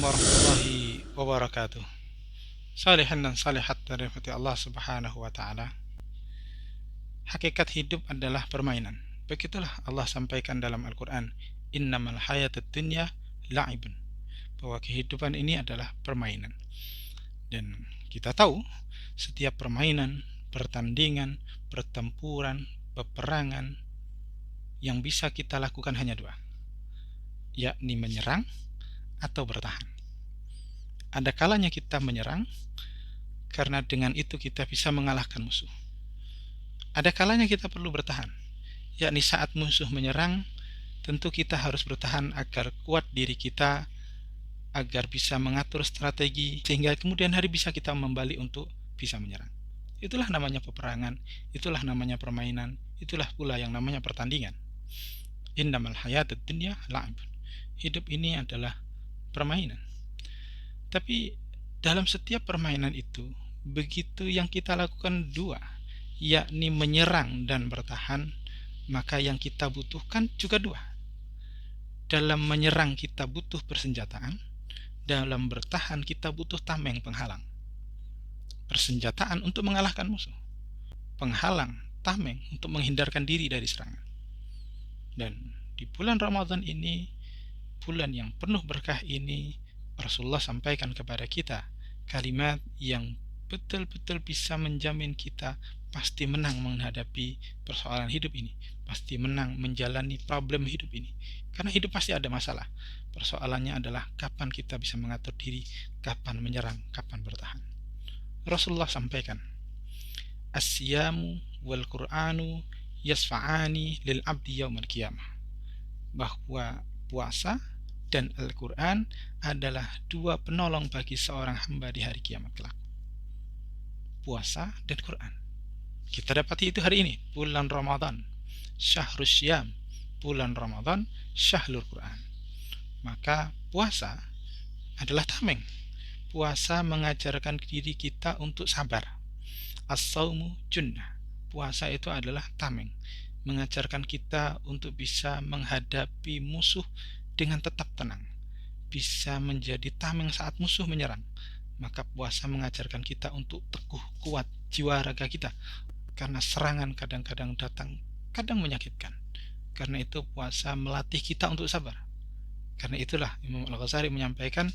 warahmatullahi wabarakatuh. Salihin dan salihat dari Allah Subhanahu wa taala. Hakikat hidup adalah permainan. Begitulah Allah sampaikan dalam Al-Qur'an, "Innamal hayatud dunya la'ibun." Bahwa kehidupan ini adalah permainan. Dan kita tahu setiap permainan, pertandingan, pertempuran, peperangan yang bisa kita lakukan hanya dua, yakni menyerang atau bertahan. Ada kalanya kita menyerang karena dengan itu kita bisa mengalahkan musuh. Ada kalanya kita perlu bertahan, yakni saat musuh menyerang, tentu kita harus bertahan agar kuat diri kita, agar bisa mengatur strategi, sehingga kemudian hari bisa kita kembali untuk bisa menyerang. Itulah namanya peperangan, itulah namanya permainan, itulah pula yang namanya pertandingan. Innamal hayatud dunya la'ibun. Hidup ini adalah permainan. Tapi dalam setiap permainan itu, begitu yang kita lakukan dua, yakni menyerang dan bertahan, maka yang kita butuhkan juga dua. Dalam menyerang kita butuh persenjataan, dalam bertahan kita butuh tameng penghalang. Persenjataan untuk mengalahkan musuh, penghalang, tameng untuk menghindarkan diri dari serangan. Dan di bulan Ramadan ini, bulan yang penuh berkah ini, Rasulullah sampaikan kepada kita kalimat yang betul-betul bisa menjamin kita pasti menang menghadapi persoalan hidup ini, pasti menang menjalani problem hidup ini. Karena hidup pasti ada masalah. Persoalannya adalah kapan kita bisa mengatur diri, kapan menyerang, kapan bertahan. Rasulullah sampaikan, "As-siyamu wal Qur'anu yasfa'ani lil abdi yaumal qiyamah." Bahwa puasa dan Al-Quran adalah dua penolong bagi seorang hamba di hari kiamat kelak. Puasa dan Quran. Kita dapati itu hari ini, bulan Ramadan, Syahrus Syam, bulan Ramadan, Syahrul Quran. Maka puasa adalah tameng. Puasa mengajarkan diri kita untuk sabar. As-saumu junnah. Puasa itu adalah tameng, mengajarkan kita untuk bisa menghadapi musuh dengan tetap tenang, bisa menjadi tameng saat musuh menyerang. Maka puasa mengajarkan kita untuk teguh, kuat jiwa raga kita, karena serangan kadang-kadang datang, kadang menyakitkan. Karena itu puasa melatih kita untuk sabar. Karena itulah Imam Al-Ghazali menyampaikan,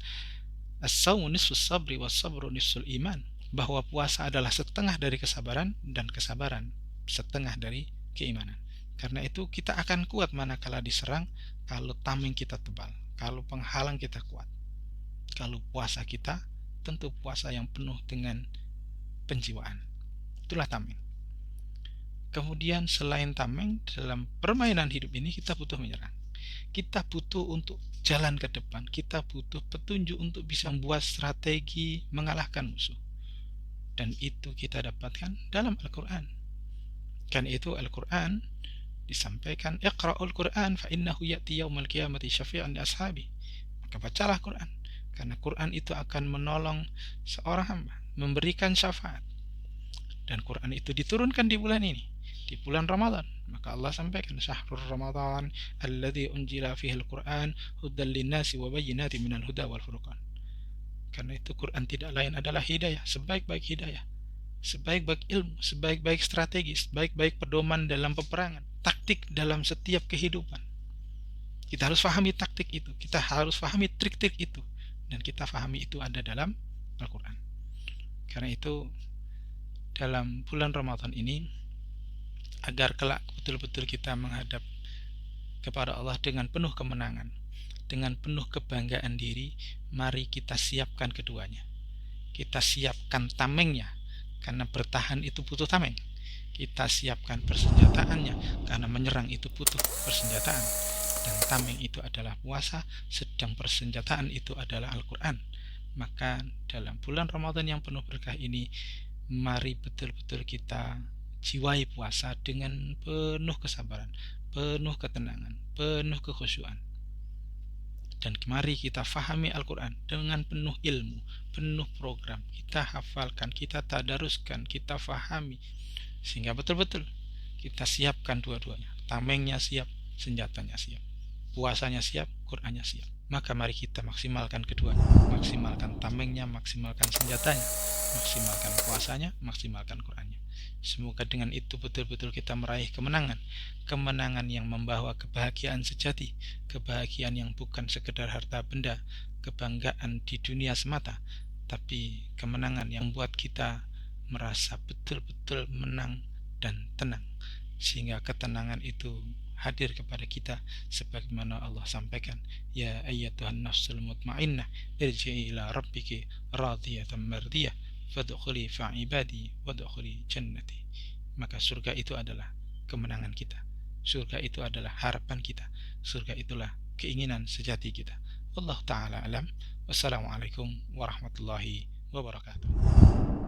"As-sawmu nisfus sabri was sabru nisful iman." Bahwa puasa adalah setengah dari kesabaran dan kesabaran setengah dari keimanan. Karena itu kita akan kuat manakala diserang kalau tameng kita tebal, kalau penghalang kita kuat. Kalau puasa kita tentu puasa yang penuh dengan penjiwaan. Itulah tameng. Kemudian selain tameng, dalam permainan hidup ini kita butuh menyerang. Kita butuh untuk jalan ke depan, kita butuh petunjuk untuk bisa membuat strategi mengalahkan musuh. Dan itu kita dapatkan dalam Al-Quran. Kan itu Al-Quran disampaikan, "Iqra'ul Quran fa innahu ya'ti yaumal qiyamati syafi'an li ashabi." Maka bacalah Quran, karena Quran itu akan menolong seorang hamba, memberikan syafaat. Dan Quran itu diturunkan di bulan ini, di bulan Ramadan. Maka Allah sampaikan, "Syahrul Ramadan alladzi unzila fihi al-Quran hudan lin-nasi wa bayyinatin minal huda wal furqan." Karena itu Quran tidak lain adalah hidayah, sebaik-baik hidayah, sebaik-baik ilmu, sebaik-baik strategi, sebaik-baik pedoman dalam peperangan, taktik dalam setiap kehidupan. Kita harus pahami taktik itu, kita harus pahami trik-trik itu, dan kita pahami itu ada dalam Al-Quran. Karena itu dalam bulan Ramadan ini, agar kelak betul-betul kita menghadap kepada Allah dengan penuh kemenangan, dengan penuh kebanggaan diri, mari kita siapkan keduanya. Kita siapkan tamengnya, karena bertahan itu butuh tameng. Kita siapkan persenjataannya, karena menyerang itu butuh persenjataan. Dan tameng itu adalah puasa, sedang persenjataan itu adalah Al-Quran. Maka dalam bulan Ramadan yang penuh berkah ini, mari betul-betul kita jiwai puasa dengan penuh kesabaran, penuh ketenangan, penuh kekhusyuan. Dan mari kita fahami Al-Quran dengan penuh ilmu, penuh program. Kita hafalkan, kita tadaruskan, kita fahami, sehingga betul-betul kita siapkan dua-duanya. Tamengnya siap, senjatanya siap, puasanya siap, Qurannya siap. maka mari kita maksimalkan keduanya, maksimalkan tamengnya, maksimalkan senjatanya, maksimalkan puasanya, maksimalkan Qur'annya. Semoga dengan itu betul-betul kita meraih kemenangan, kemenangan yang membawa kebahagiaan sejati, kebahagiaan yang bukan sekedar harta benda, kebanggaan di dunia semata, tapi kemenangan yang membuat kita merasa betul-betul menang dan tenang, sehingga ketenangan itu hadir kepada kita sebagaimana Allah sampaikan, ya ayyatuhan nafsul mutmainnah irji'i ila rabbiki radiyatan mardiyah fadkhuli fa'ibadi wadkhuli jannati. Maka surga itu adalah kemenangan kita, surga itu adalah harapan kita, surga itulah keinginan sejati kita. Allah taala alam. Wassalamualaikum warahmatullahi wabarakatuh.